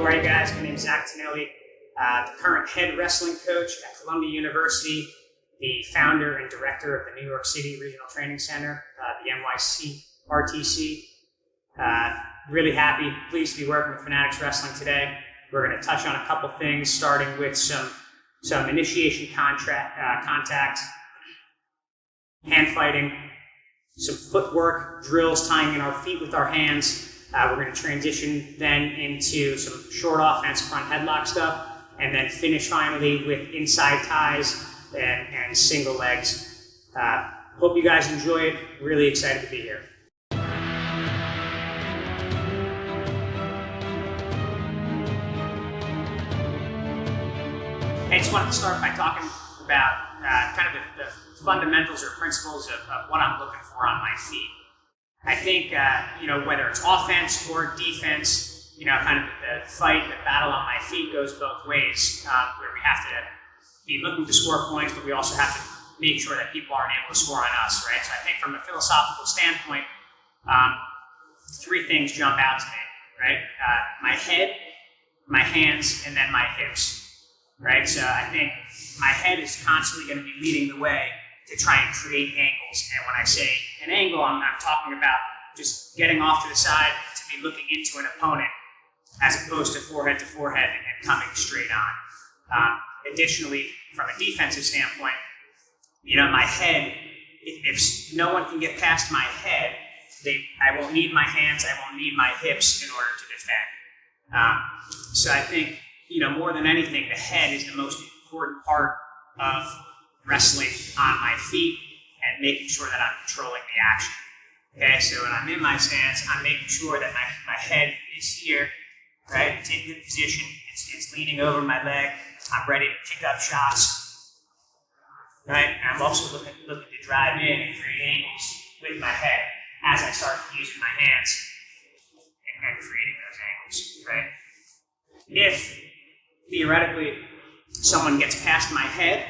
are you guys? My name is Zach Tonelli, the current head wrestling coach at Columbia University, the founder and director of the New York City Regional Training Center, the NYC RTC. Really happy, pleased to be working with Fanatics Wrestling today. We're going to touch on a couple things, starting with some initiation contact, hand fighting, some footwork, drills, tying in our feet with our hands. We're going to transition then into some short offense, front headlock stuff, and then finish finally with inside ties and single legs. Hope you guys enjoy it. Really excited to be here. I just wanted to start by talking about kind of the fundamentals or principles of what I'm looking for on my feet. I think, whether it's offense or defense, kind of the fight, the battle on my feet goes both ways, where we have to be looking to score points, but we also have to make sure that people aren't able to score on us, right? So I think from a philosophical standpoint, three things jump out to me, right? My head, my hands, and then my hips, right? So I think my head is constantly going to be leading the way to try and create angles. And when I say an angle, I'm talking about just getting off to the side to be looking into an opponent as opposed to forehead and coming straight on. Additionally, from a defensive standpoint, my head, if no one can get past my head, I won't need my hands, I won't need my hips in order to defend. So I think, more than anything, the head is the most important part of wrestling on my feet and making sure that I'm controlling the action. Okay, so when I'm in my stance, I'm making sure that my head is here, right? It's in good position, it's leaning over my leg, I'm ready to pick up shots, right? And I'm also looking to drive in and create angles with my head as I start using my hands and creating those angles, right? If, theoretically, someone gets past my head,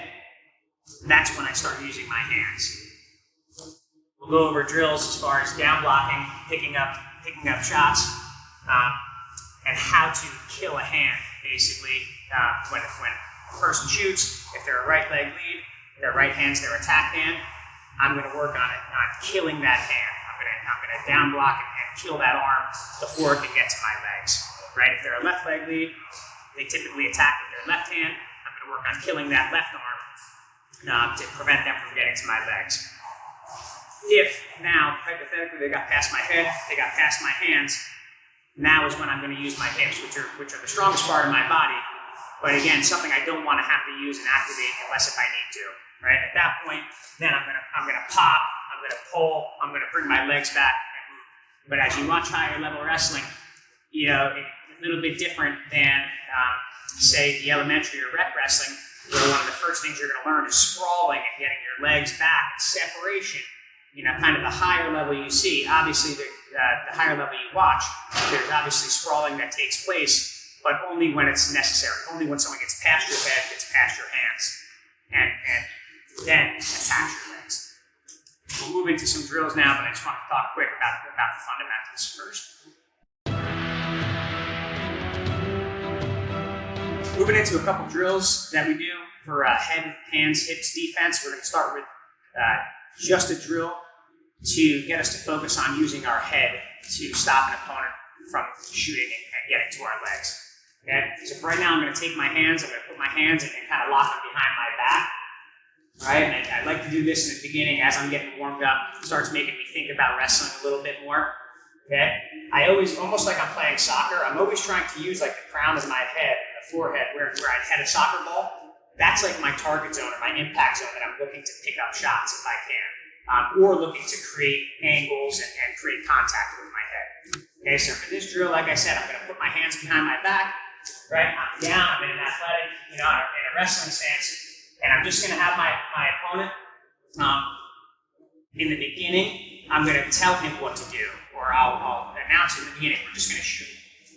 that's when I start using my hands. We'll go over drills as far as down blocking, picking up shots, and how to kill a hand, basically, when a person shoots. If they're a right leg lead, their right hand's their attack hand, I'm going to work on killing that hand. I'm going to down block and kill that arm before it can get to my legs. Right? If they're a left leg lead, they typically attack with their left hand. I'm going to work on killing that left arm to prevent them from getting to my legs. If now, hypothetically, they got past my head, they got past my hands, now is when I'm going to use my hips, which are the strongest part of my body. But again, something I don't want to have to use and activate unless if I need to. Right? At that point, then I'm going to pop, I'm going to pull, I'm going to bring my legs back and move. But as you watch higher level wrestling, it's a little bit different than, say, the elementary or rec wrestling, where one of the first things you're going to learn is sprawling and getting your legs back, separation. Kind of the higher level you see. Obviously, the higher level you watch, there's obviously sprawling that takes place, but only when it's necessary. Only when someone gets past your head, gets past your hands, and then attach your legs. We'll move into some drills now, but I just want to talk quick about the fundamentals first. Moving into a couple drills that we do for head, hands, hips defense. We're going to start with just a drill to get us to focus on using our head to stop an opponent from shooting and getting to our legs. Okay? So for right now, I'm going to take my hands, I'm going to put my hands in and kind of lock them behind my back. Right? And I like to do this in the beginning as I'm getting warmed up. It starts making me think about wrestling a little bit more. Okay? I always, almost like I'm playing soccer, I'm always trying to use like the crown of my head, the forehead, where I'd head a soccer ball. That's like my target zone or my impact zone that I'm looking to pick up shots if I can, or looking to create angles and create contact with my head. Okay, so for this drill, like I said, I'm going to put my hands behind my back, right? I'm down, I'm in an athletic, in a wrestling stance, and I'm just going to have my opponent, in the beginning, I'm going to tell him what to do, or I'll announce in the beginning, we're just going to shoot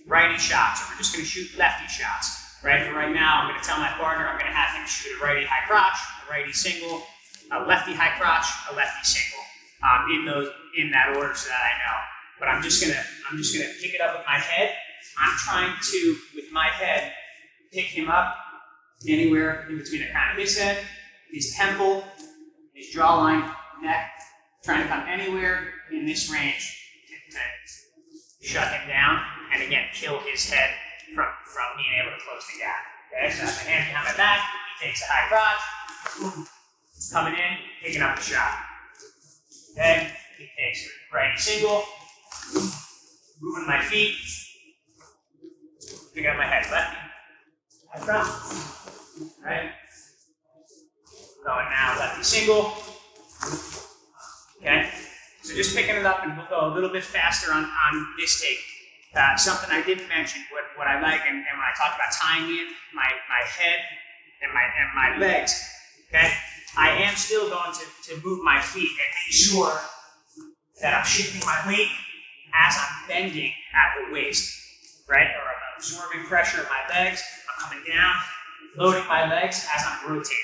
righty shots, or we're just going to shoot lefty shots. Right, for right now, I'm going to tell my partner I'm going to have him shoot a righty high crotch, a righty single, a lefty high crotch, a lefty single, in that order so that I know. But I'm just gonna pick it up with my head I'm trying to, with my head, pick him up anywhere in between the crown of his head, his temple, his jawline, neck, trying to come anywhere in this range to shut him down, and again, kill his head from being able to close the gap. Okay, so I have my hand behind my back, he takes a high crotch, coming in, picking up the shot. Okay, he takes a righty single, moving my feet, picking up my head, lefty, high crotch, right? Going now, lefty single. Okay, so just picking it up, and we'll go a little bit faster on this take. Something I didn't mention, what I like, and when I talk about tying in my head and my legs, okay, I am still going to move my feet and make sure that I'm shifting my weight as I'm bending at the waist, right? Or I'm absorbing pressure in my legs, I'm coming down, loading my legs as I'm rotating.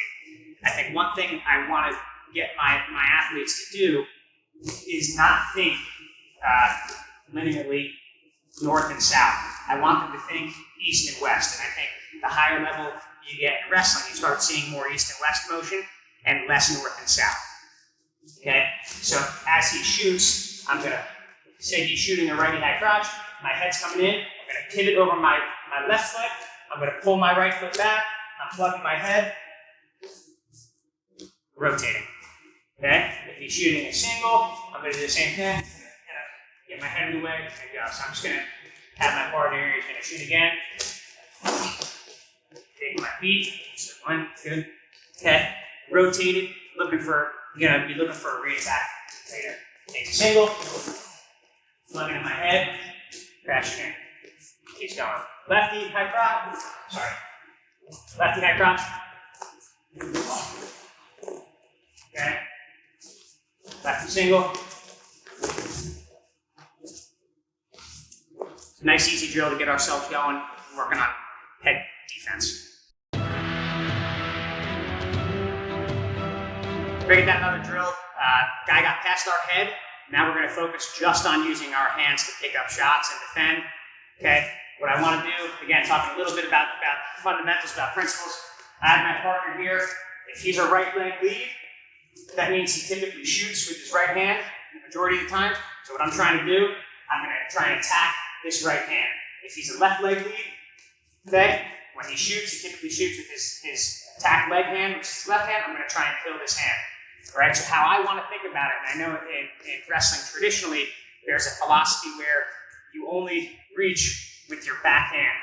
I think one thing I want to get my athletes to do is not think linearly north and south. I want them to think east and west. And I think the higher level you get in wrestling, you start seeing more east and west motion and less north and south. Okay? So as he shoots, I'm going to say he's shooting a righty high crotch. My head's coming in. I'm going to pivot over my left foot. I'm going to pull my right foot back. I'm plugging my head. Rotating. Okay? If he's shooting a single, I'm going to do the same thing. Get my head in the way and go. So I'm just going to have my partner here. He's going to shoot again. Take my feet. So one, good. Okay. Rotated. You're going to be looking for a re-attack later. Takes a single. Plugging in my head. Crashing in. Keeps going. Lefty, high crotch. Sorry. Lefty, high crotch. Okay. Lefty single. Nice easy drill to get ourselves going, working on head defense. Breaking down another drill. Guy got past our head. Now we're going to focus just on using our hands to pick up shots and defend. Okay. What I want to do, again, talking a little bit about fundamentals, about principles. I have my partner here. If he's a right leg lead, that means he typically shoots with his right hand the majority of the time. So what I'm trying to do, I'm going to try and attack this right hand. If he's a left leg lead, okay, when he shoots, he typically shoots with his attack leg hand, which is his left hand. I'm going to try and kill this hand. All right, so how I want to think about it, and I know in wrestling traditionally, there's a philosophy where you only reach with your back hand.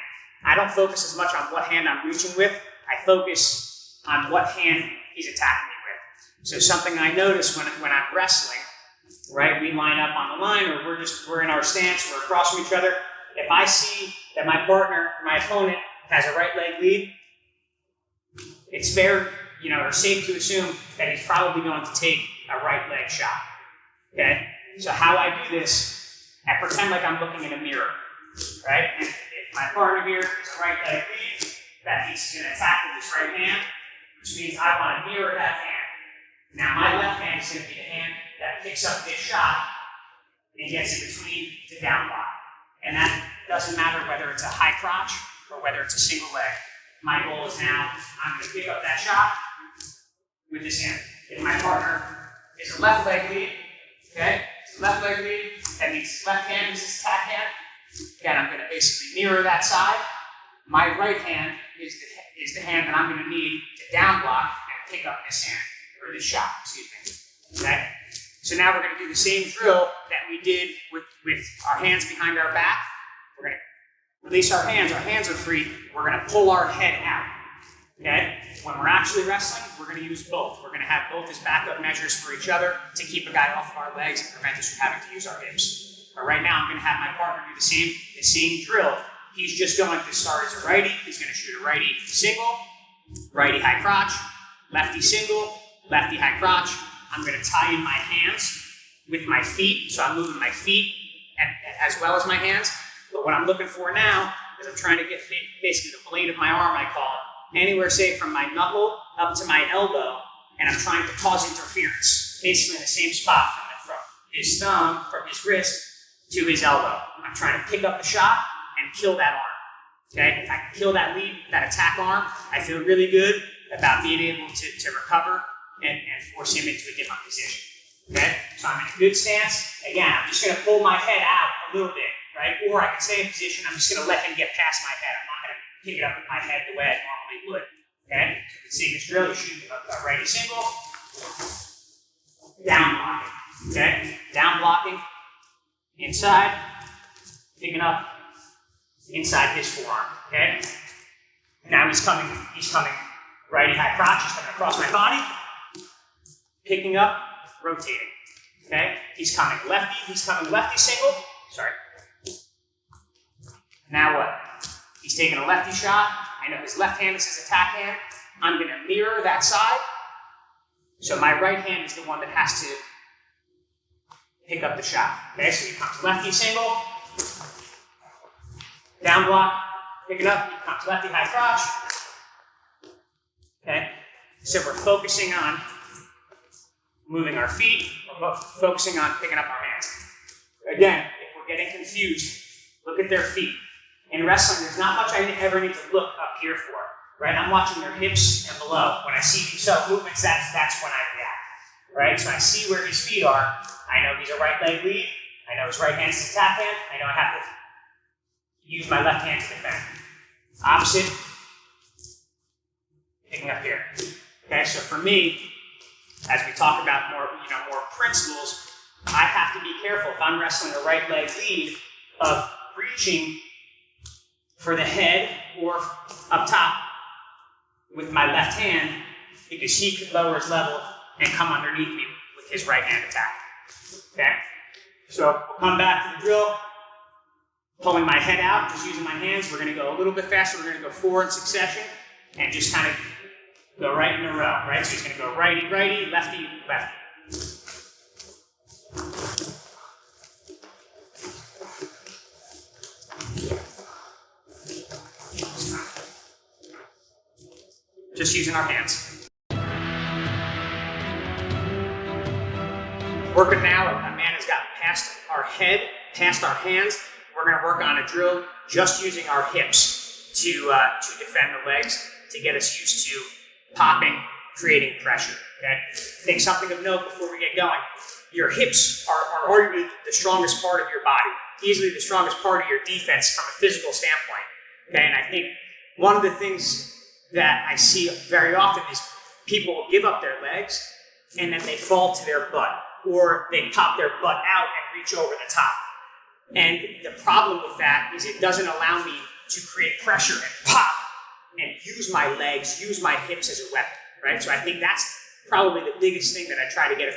I don't focus as much on what hand I'm reaching with. I focus on what hand he's attacking me with. So something I notice when I'm wrestling, right, we line up on the line, or we're in our stance, we're across from each other. If I see that my partner, my opponent, has a right leg lead, it's fair, or safe to assume that he's probably going to take a right leg shot. Okay? So how I do this, I pretend like I'm looking in a mirror, right? And if my partner here is a right leg lead, that he's going to attack with his right hand, which means I want to mirror that hand. Now my left hand is going to be the hand that picks up this shot and gets in between the down block. And that doesn't matter whether it's a high crotch or whether it's a single leg. My goal is now, I'm going to pick up that shot with this hand. If my partner is a left leg lead, okay, it's a left leg lead, that means his left hand is his attack hand. Again, I'm going to basically mirror that side. My right hand is the hand that I'm going to need to down block and pick up this hand, or this shot, excuse me. Okay? So now we're going to do the same drill that we did with our hands behind our back. We're going to release our hands are free. We're going to pull our head out. Okay? When we're actually wrestling, we're going to use both. We're going to have both as backup measures for each other to keep a guy off of our legs and prevent us from having to use our hips. But right now, I'm going to have my partner do the same drill. He's just going to start as a righty. He's going to shoot a righty single, righty high crotch, lefty single, lefty high crotch. I'm going to tie in my hands with my feet, so I'm moving my feet as well as my hands. But what I'm looking for now is I'm trying to get basically the blade of my arm, I call it, anywhere, say, from my knuckle up to my elbow, and I'm trying to cause interference, basically in the same spot from his thumb, from his wrist to his elbow. I'm trying to pick up the shot and kill that arm. Okay, if I can kill that lead, that attack arm, I feel really good about being able to recover and force him into a different position. Okay, so I'm in a good stance. Again, I'm just going to pull my head out a little bit, right? Or I can stay in position. I'm just going to let him get past my head. I'm not going to pick it up with my head the way I normally would. Okay, so you can see this drill. You shoot a righty single, down blocking. Okay, down blocking, inside, picking up inside his forearm. Okay, now he's coming righty high crotch. He's coming across my body, picking up, rotating. Okay, he's coming lefty single. Sorry. Now what? He's taking a lefty shot. I know his left hand is his attack hand. I'm going to mirror that side. So my right hand is the one that has to pick up the shot. Okay, so he comes lefty single, down block, picking up, he comes lefty high crotch. Okay, so we're focusing on moving our feet, we're focusing on picking up our hands. Again, if we're getting confused, look at their feet. In wrestling, there's not much I ever need to look up here for, right? I'm watching their hips and below. When I see these subtle movements, that's when I react, right? So I see where his feet are. I know he's a right leg lead. I know his right hand is his attack hand. I know I have to use my left hand to defend. Opposite, picking up here. Okay, so for me, as we talk about more principles, I have to be careful if I'm wrestling a right leg lead of reaching for the head or up top with my left hand, because he could lower his level and come underneath me with his right hand attack. Okay? So we'll come back to the drill, pulling my head out, just using my hands. We're going to go a little bit faster. We're going to go 4 in succession and just kind of go right in a row, right? So he's going to go righty, righty, lefty, lefty. Just using our hands. Working now, a man has gotten past our head, past our hands. We're going to work on a drill just using our hips to defend the legs, to get us used to popping, creating pressure. Okay? I think something of note before we get going, your hips are arguably the strongest part of your body, easily the strongest part of your defense from a physical standpoint. Okay? And I think one of the things that I see very often is people will give up their legs and then they fall to their butt, or they pop their butt out and reach over the top. And the problem with that is it doesn't allow me to create pressure and pop and use my legs, use my hips as a weapon, right? So I think that's probably the biggest thing that I try to get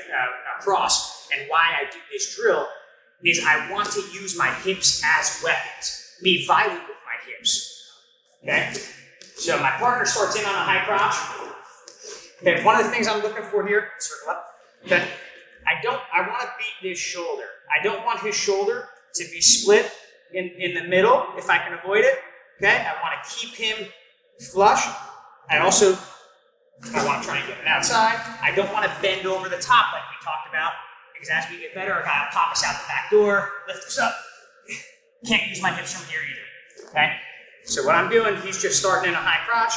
across, and why I do this drill is I want to use my hips as weapons, be violent with my hips, okay? So my partner starts in on a high crotch. Okay, one of the things I'm looking for here, circle up, okay? I want to beat this shoulder. I don't want his shoulder to be split in the middle if I can avoid it, okay? I want to keep him flush. I want to try and get it outside. I don't want to bend over the top like we talked about, because as we get better, a guy will pop us out the back door, lift us up. Can't use my hips from here either, okay? So what I'm doing, he's just starting in a high crotch.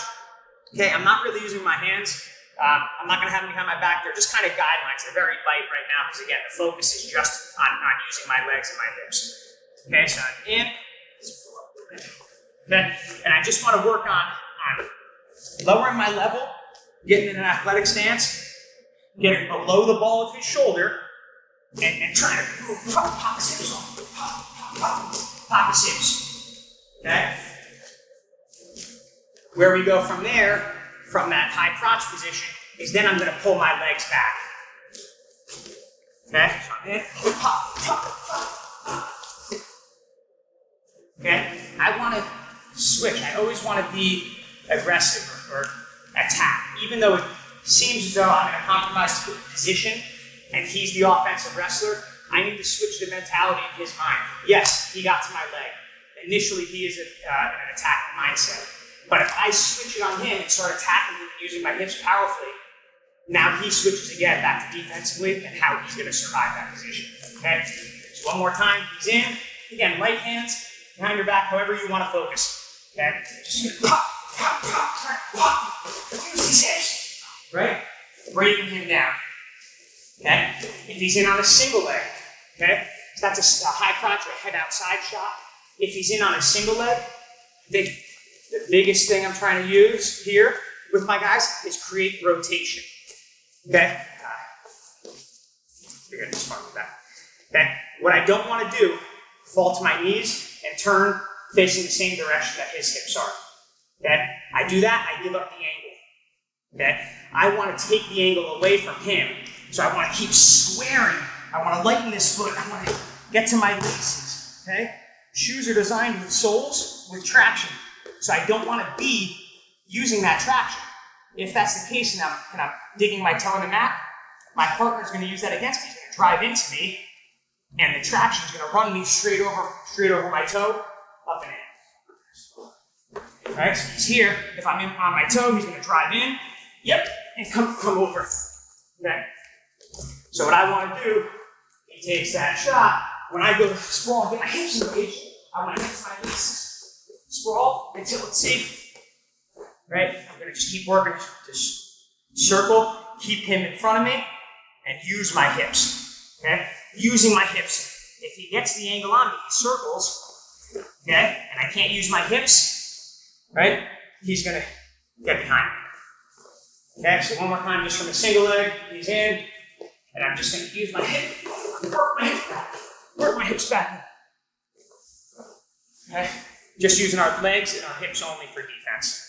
Okay, I'm not really using my hands. I'm not going to have them behind my back. They're just kind of guidelines. They're very light right now because, again, the focus is just on using my legs and my hips. Okay, so I'm in. Okay, and I just want to work on lowering my level, getting in an athletic stance, getting below the ball of his shoulder, and trying to pop his hips off. Pop his hips. Okay? Where we go from there, from that high crotch position, is then I'm going to pull my legs back. Okay? So I'm in, pop, pop, pop. Okay? I want to switch. I always want to be aggressive or attack. Even though it seems as though I'm in a compromised position and he's the offensive wrestler, I need to switch the mentality in his mind. Yes, he got to my leg. Initially, he is an attacking mindset. But if I switch it on him and start attacking him using my hips powerfully, now he switches again back to defensively and how he's going to survive that position. Okay? So one more time, he's in. Again, right hands, behind your back, however you want to focus. Okay? Just pop, pop, pop, pop. Use these hips. Right? Breaking him down. Okay? If he's in on a single leg, okay? So that's a high crotch or a head outside shot. If he's in on a single leg, the biggest thing I'm trying to use here with my guys is create rotation. Okay? You're gonna just with that. Okay? What I don't want to do, fall to my knees and turn facing the same direction that his hips are. Okay? I do that, I give up the angle. Okay? I want to take the angle away from him, so I want to keep squaring. I want to lighten this foot. I want to get to my laces. Okay? Shoes are designed with soles with traction, so I don't want to be using that traction. If that's the case and I'm digging my toe in the mat, my partner's going to use that against me. He's going to drive into me, and the traction is going to run me straight over my toe, up and in. All right, so he's here. If I'm on my toe, he's going to drive in. Yep, and come over. Okay. So what I want to do, he takes that shot. When I go to sprawl and get my hips engaged, I want to get to my laces, sprawl until it's safe. Right? I'm going to just keep working to circle, keep him in front of me, and use my hips. Okay? Using my hips. If he gets the angle on me, he circles, okay? And I can't use my hips, right? He's going to get behind me. Okay, so one more time, just from a single leg, he's in, and I'm just going to use my hip, work my hips back. Okay, just using our legs and our hips only for defense.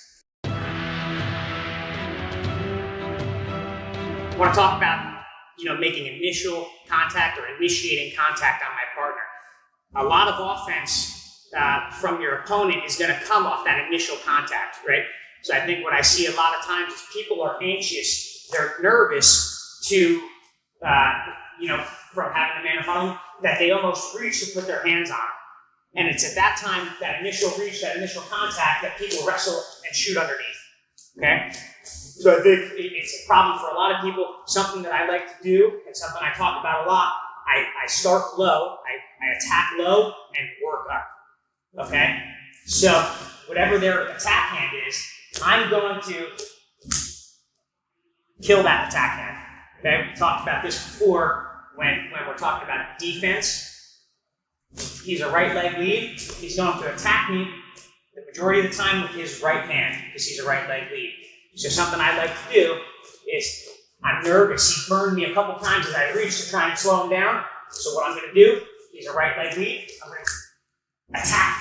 I want to talk about, making initial contact or initiating contact on my partner. A lot of offense from your opponent is going to come off that initial contact, right? So I think what I see a lot of times is people are anxious, they're nervous to, from having a man in front of them, that they almost reach to put their hands on. And it's at that time, that initial reach, that initial contact, that people wrestle and shoot underneath, okay? So I think it's a problem for a lot of people, something that I like to do, and something I talk about a lot. I start low, I attack low, and work up, okay? So whatever their attack hand is, I'm going to kill that attack hand, okay? We talked about this before when we're talking about defense. He's a right leg lead. He's going to attack me the majority of the time with his right hand because he's a right leg lead. So something I like to do is, I'm nervous. He burned me a couple times as I reach to try and slow him down. So what I'm going to do, he's a right leg lead. I'm going to attack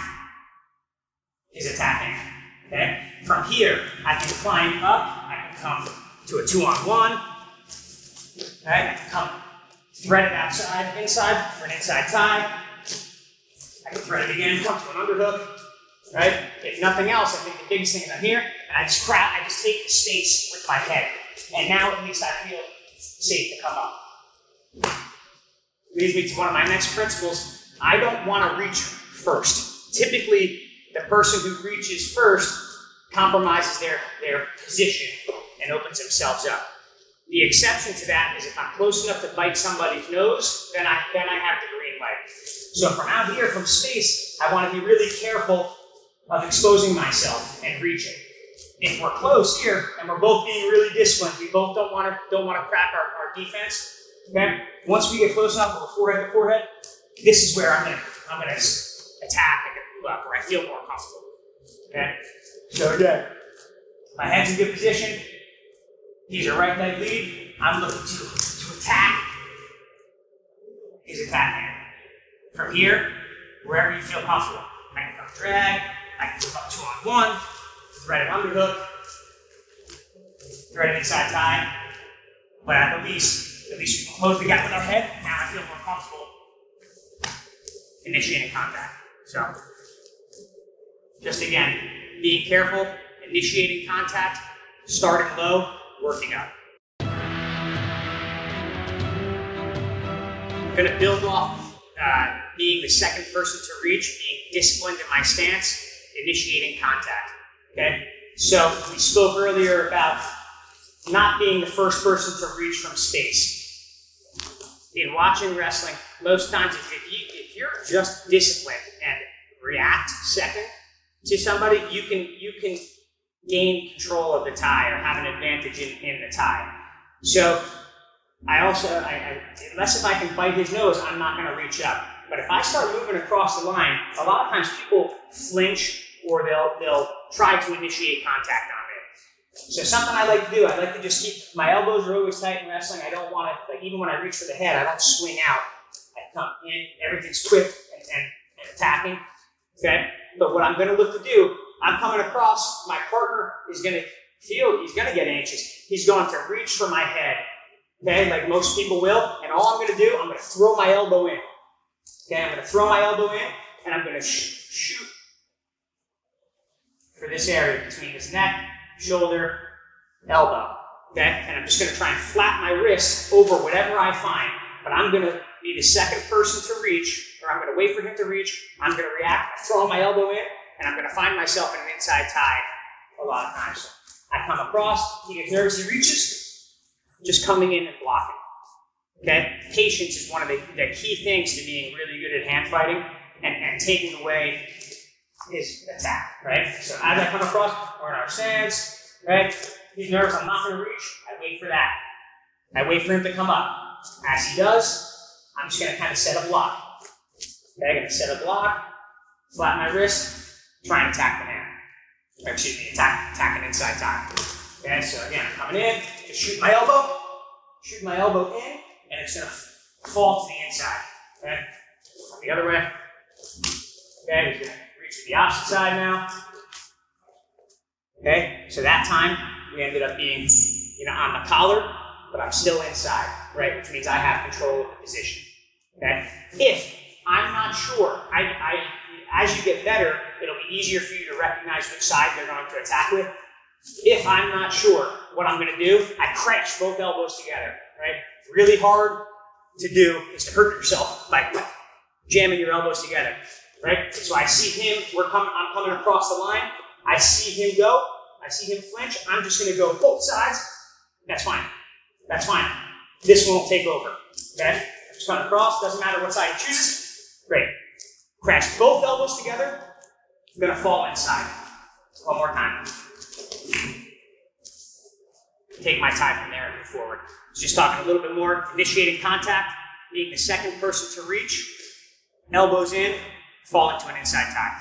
his attack hand. Okay? From here, I can climb up. I can come to a 2-on-1. Okay? I can come thread it outside, inside for an inside tie. I can thread it again, come to an underhook. Right? If nothing else, I think the biggest thing is I'm here, and I just take the space with my head. And now at least I feel safe to come up. Leads me to one of my next principles. I don't want to reach first. Typically, the person who reaches first compromises their position and opens themselves up. The exception to that is if I'm close enough to bite somebody's nose, then I have the green light. So from out here, from space, I want to be really careful of exposing myself and reaching. If we're close here and we're both being really disciplined, we both don't want to crack our defense. Okay? Once we get close enough, we're forehead to forehead. This is where I'm gonna attack and move up, where I feel more comfortable. Okay? So again, my head's in good position. He's a right leg lead. I'm looking to attack his attack hand. From here, wherever you feel comfortable. I can come drag. I can move up 2-on-1, thread an underhook, thread an inside tie, but at least we can close the gap with our head. Now I feel more comfortable initiating contact. So, just again, being careful, initiating contact, starting low, working up. I'm going to build off being the second person to reach, being disciplined in my stance, initiating contact, okay? So we spoke earlier about not being the first person to reach from space. In watching wrestling, most times if you're just disciplined and react second to somebody, you can gain control of the tie or have an advantage in the tie. So unless if I can bite his nose, I'm not going to reach up. But if I start moving across the line, a lot of times people flinch or they'll try to initiate contact on me. So something I like to do, I like to just keep, my elbows are always tight in wrestling. I don't want to, like even when I reach for the head, I don't swing out. I come in, everything's quick and attacking, okay? But what I'm going to look to do, I'm coming across, my partner is going to feel, he's going to get anxious. He's going to reach for my head, okay, like most people will. And all I'm going to do, I'm going to throw my elbow in. Okay, I'm going to throw my elbow in, and I'm going to shoot for this area between his neck, shoulder, elbow. Okay, and I'm just going to try and flatten my wrist over whatever I find. But I'm going to be the second person to reach, or I'm going to wait for him to reach. I'm going to react, throw my elbow in, and I'm going to find myself in an inside tie a lot of times. So I come across, he gets nervous, he reaches, just coming in and blocking. Okay, patience is one of the key things to being really good at hand fighting and taking away his attack, right? So as I come across, we're in our stance, right? He's nervous, I'm not going to reach. I wait for that. I wait for him to come up. As he does, I'm just going to kind of set a block. Okay, I'm going to set a block, flatten my wrist, try and attack the hand. Or excuse me, attack an inside tie. Okay, so again, I'm coming in, just shoot my elbow in, and it's going to fall to the inside. Okay? The other way. Okay, he's going to reach to the opposite side now. Okay, so that time we ended up being, on the collar, but I'm still inside, right? Which means I have control of the position. Okay? If I'm not sure, as you get better, it'll be easier for you to recognize which side they're going to attack with. If I'm not sure what I'm going to do, I crash both elbows together, right? Really hard to do is to hurt yourself by jamming your elbows together, right? So I see him, I'm coming across the line, I see him go, I see him flinch, I'm just going to go both sides. That's fine. That's fine. This one will take over, okay? Just coming across, doesn't matter what side he chooses. Great. Crash both elbows together, I'm going to fall inside. One more time. Take my tie from there and move forward. Just talking a little bit more, initiating contact, being the second person to reach, elbows in, fall into an inside tie.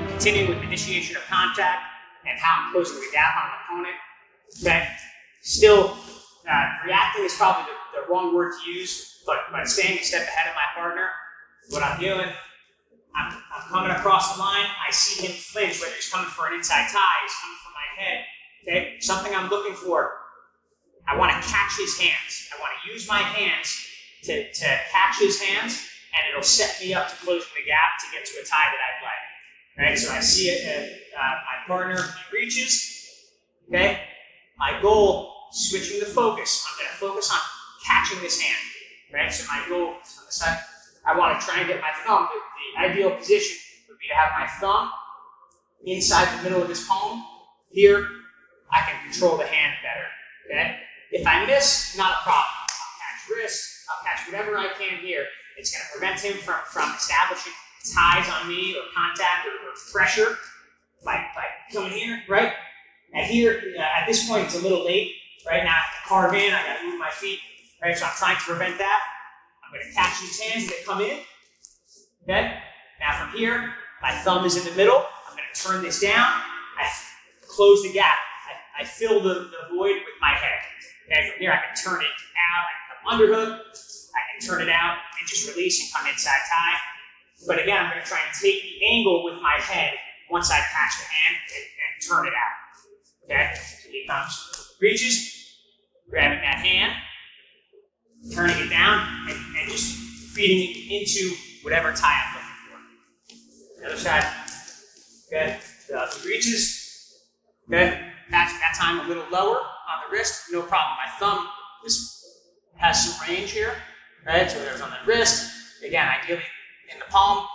Continuing with initiation of contact and how I'm closing the gap on an opponent. Okay? Still, reacting is probably the wrong word to use, but staying a step ahead of my partner. What I'm doing, I'm coming across the line, I see him flinch, whether he's coming for an inside tie, he's coming for my head. Okay? Something I'm looking for, I want to catch his hands. I want to use my hands to catch his hands, and it'll set me up to closing the gap to get to a tie that I'd like. Right? So I see it, my partner, he reaches. Okay? My goal, switching the focus. I'm going to focus on catching this hand. Right? So my goal is on the side. I want to try and get my thumb. The ideal position would be to have my thumb inside the middle of his palm. Here, I can control the hand better. Okay? If I miss, not a problem. I'll catch wrist, I'll catch whatever I can here. It's going to prevent him from establishing ties on me or contact or pressure by coming here, right? And here, at this point, it's a little late. Right now, I have to carve in, I got to move my feet. Right? So I'm trying to prevent that. I'm going to catch these hands that come in. Okay? Now from here, my thumb is in the middle. I'm going to turn this down. I close the gap. I fill the void with my head. Okay? From here, I can turn it out. I can come underhook. I can turn it out and just release and come inside tie. But again, I'm going to try and take the angle with my head once I catch the hand and turn it out. Okay? So he comes, reaches, grabbing that hand, turning it down, and just feeding it into whatever tie I'm looking for. The other side. Okay? He reaches. Okay? That time a little lower on the wrist, no problem. My thumb has some range here. Right? So there's on the wrist. Again, ideally in the palm,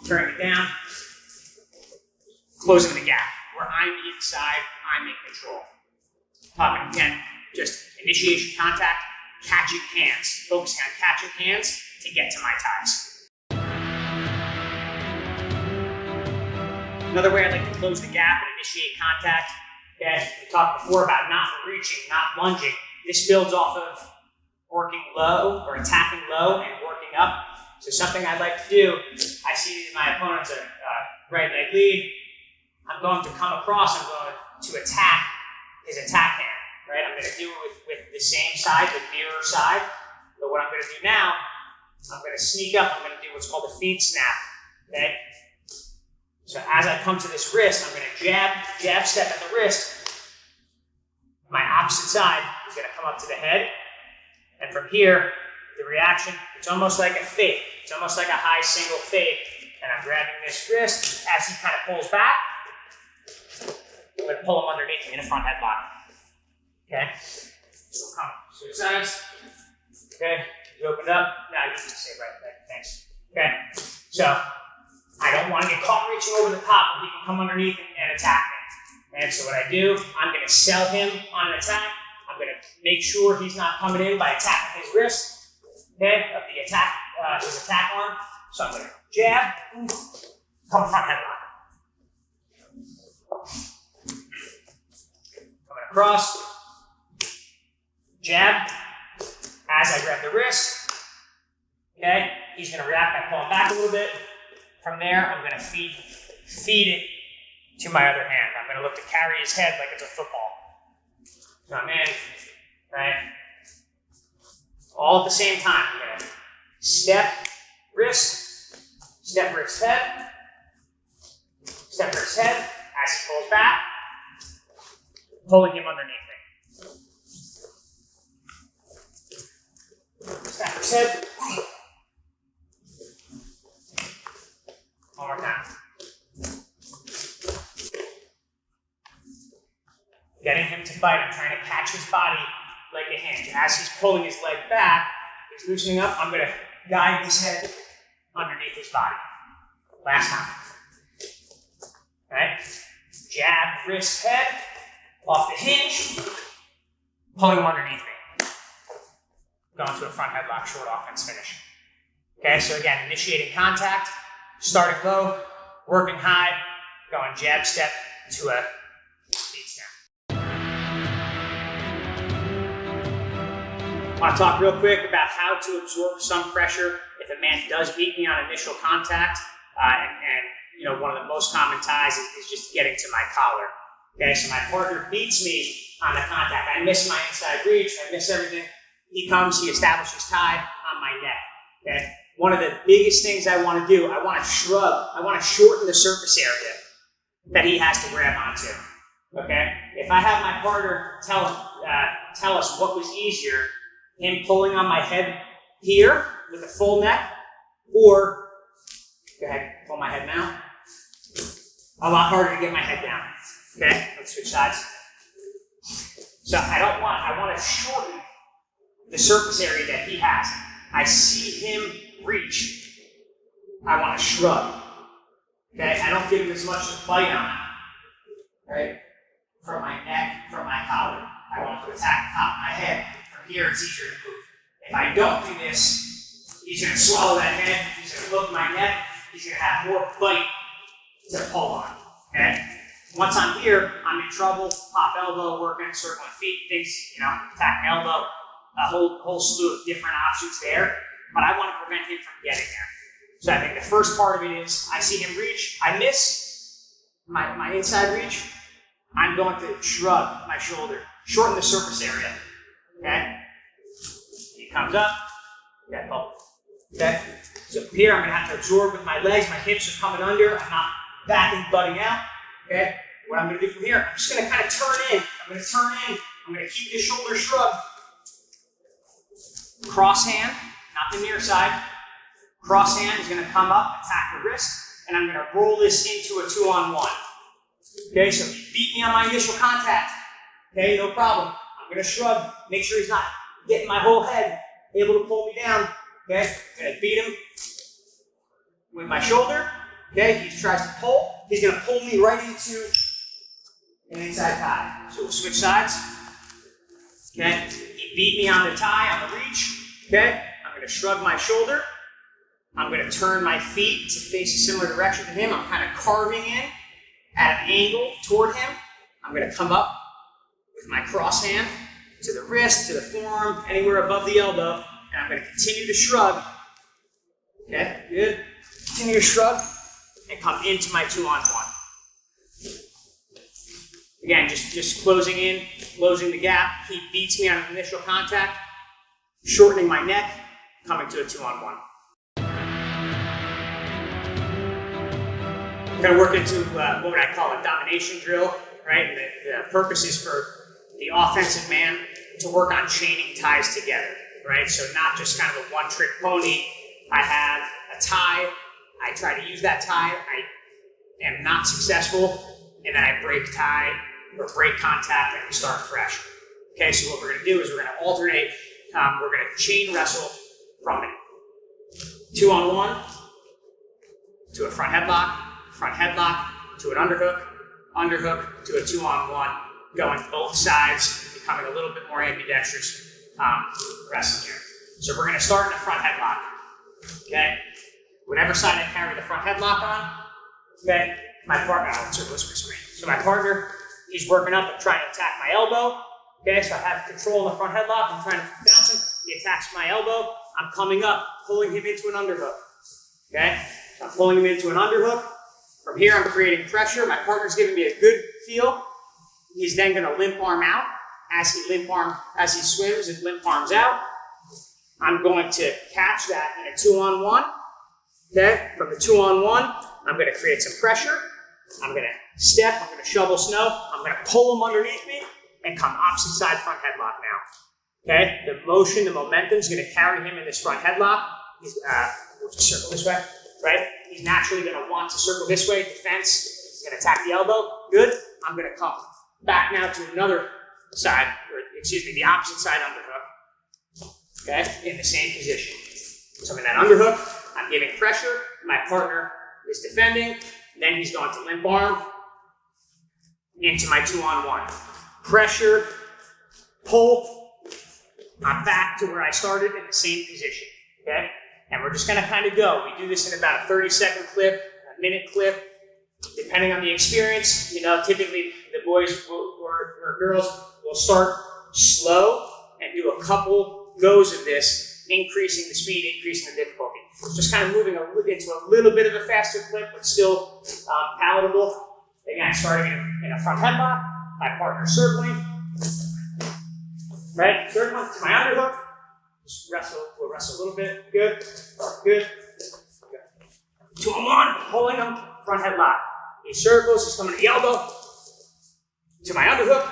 turning it down, closing the gap. Where I'm inside, I'm in control. Talking again, just initiation contact, catching hands. Focusing on catching hands to get to my ties. Another way I like to close the gap and initiate contact, okay, we talked before about not reaching, not lunging. This builds off of working low or attacking low and working up. So something I'd like to do, I see my opponent's a right leg lead. I'm going to come across, I'm going to attack his attack hand, right? I'm going to do it with the same side, the mirror side. But what I'm going to do now, I'm going to sneak up, I'm going to do what's called a feed snap, okay? So as I come to this wrist, I'm going to jab step at the wrist. My opposite side is going to come up to the head. And from here, the reaction, it's almost like a fake. It's almost like a high single fake. And I'm grabbing this wrist as he kind of pulls back. I'm going to pull him underneath me in a front headlock. Okay? So come, switch sides. Okay? You opened up. Now you can say right leg. Thanks. Okay? So I don't want to get caught reaching over the top where he can come underneath and attack me. And so what I do, I'm going to sell him on an attack. I'm going to make sure he's not coming in by attacking his wrist. Okay? Of the attack, his attack arm. So I'm going to jab, come front headlock. Coming across, jab, as I grab the wrist. Okay, he's going to react by pulling back a little bit. From there, I'm going to feed it to my other hand. I'm going to look to carry his head like it's a football. So I'm in, right? All at the same time. I'm going to step, wrist, head, step wrist, head, as he pulls back, pulling him underneath me. Step wrist, head. One more time. Getting him to fight. I'm trying to catch his body like a hinge. As he's pulling his leg back, he's loosening up. I'm going to guide his head underneath his body. Last time. Right? Jab, wrist, head, off the hinge, pulling him underneath me. Going to a front headlock, short offense finish. Okay, so again, initiating contact, starting low, working high, going jab step to a feed snap. I want to talk real quick about how to absorb some pressure if a man does beat me on initial contact. And you know, one of the most common ties is just getting to my collar. Okay, so my partner beats me on the contact. I miss my inside reach, I miss everything. He comes, he establishes tie on my neck. Okay, one of the biggest things I want to do, I want to shrug, I want to shorten the surface area that he has to grab onto. Okay, if I have my partner tell us what was easier, him pulling on my head here with a full neck, or go ahead, pull my head now. A lot harder to get my head down. Okay, let's switch sides. So I want to shorten the surface area that he has. I see him reach. I want to shrug. Okay, I don't give him as much to bite on. Right? From my neck, from my collar. I want to attack the top of my head. From here, it's easier to move. If I don't do this, he's going to swallow that head. He's going to hook my neck. He's going to have more bite to pull on, okay? Once I'm here, I'm in trouble, pop elbow, working, circling feet, things, you know, attack my elbow, a whole slew of different options there, but I want to prevent him from getting there. So I think the first part of it is, I see him reach, I miss my inside reach, I'm going to shrug my shoulder, shorten the surface area, okay? He comes up, okay, pull, okay? So from here, I'm going to have to absorb with my legs. My hips are coming under. I'm not backing, butting out. Okay? What I'm going to do from here, I'm just going to kind of turn in. I'm going to turn in. I'm going to keep the shoulder shrugged. Cross hand, not the near side. Cross hand is going to come up, attack the wrist, and I'm going to roll this into a 2-on-1. Okay? So he beat me on my initial contact. Okay? No problem. I'm going to shrug. Make sure he's not getting my whole head, able to pull me down. Okay, I'm going to beat him with my shoulder. Okay, he tries to pull. He's going to pull me right into an inside tie. So we'll switch sides. Okay, he beat me on the tie, on the reach. Okay, I'm going to shrug my shoulder. I'm going to turn my feet to face a similar direction to him. I'm kind of carving in at an angle toward him. I'm going to come up with my cross hand to the wrist, to the forearm, anywhere above the elbow, and I'm going to continue to shrug. Okay, good. Continue to shrug and come into my 2-on-1. Again, just closing in, closing the gap. He beats me on an initial contact, shortening my neck, coming to a 2-on-1. We're going to work into what would I call a domination drill, right? And the purpose is for the offensive man to work on chaining ties together, right? So not just kind of a one-trick pony. I have a tie. I try to use that tie. I am not successful, and then I break tie or break contact and we start fresh. Okay, so what we're going to do is we're going to alternate. We're going to chain wrestle from it. 2-on-1 to a front headlock to an underhook to a 2-on-1, going both sides, becoming a little bit more ambidextrous wrestling here. So we're going to start in a front headlock. Okay, whatever side I carry the front headlock on. Okay, my partner. So my partner, he's working up and trying to attack my elbow. Okay, so I have control in the front headlock. I'm trying to bounce him. He attacks my elbow. I'm coming up, pulling him into an underhook. Okay, so I'm pulling him into an underhook. From here, I'm creating pressure. My partner's giving me a good feel. He's then going to limp arm out. As he swims and limp arms out, I'm going to catch that in a 2-on-1. Okay, from the 2-on-1, I'm going to create some pressure. I'm going to step. I'm going to shovel snow. I'm going to pull him underneath me and come opposite side front headlock now. Okay, the motion, the momentum is going to carry him in this front headlock. We'll just circle this way, right? He's naturally going to want to circle this way, defense. He's going to attack the elbow. Good. I'm going to come back now to another side, the opposite side underhook. Okay, in the same position. So I'm in that underhook. I'm giving pressure. My partner is defending. Then he's going to limp arm into my 2-on-1. Pressure, pull. I'm back to where I started in the same position. Okay? And we're just going to kind of go. We do this in about a 30-second clip, a minute clip, depending on the experience. You know, typically the boys or girls will start slow and do a couple goes of this, increasing the speed, increasing the difficulty. Just kind of moving into a little bit of a faster clip, but still palatable. Again, starting in a front headlock, my partner circling, right? Circling to my underhook. Just we'll wrestle a little bit. Good. 2-on-1, pulling him, front headlock. He circles, he's coming to the elbow, to my underhook,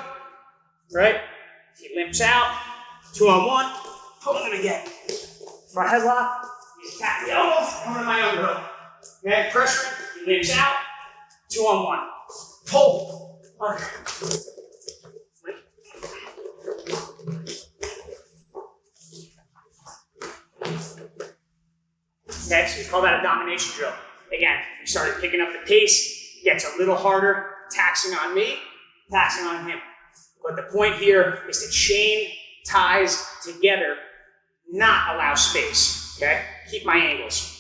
right? He limps out, 2-on-1, pulling him again. Front headlock, he's attacking the elbow, coming to my underhook. Okay, pressuring, he limps out, 2-on-1. Pull, under. Okay, so we call that a domination drill. Again, we started picking up the pace, gets a little harder, taxing on me, taxing on him. But the point here is to chain ties together, not allow space. Okay? Keep my angles.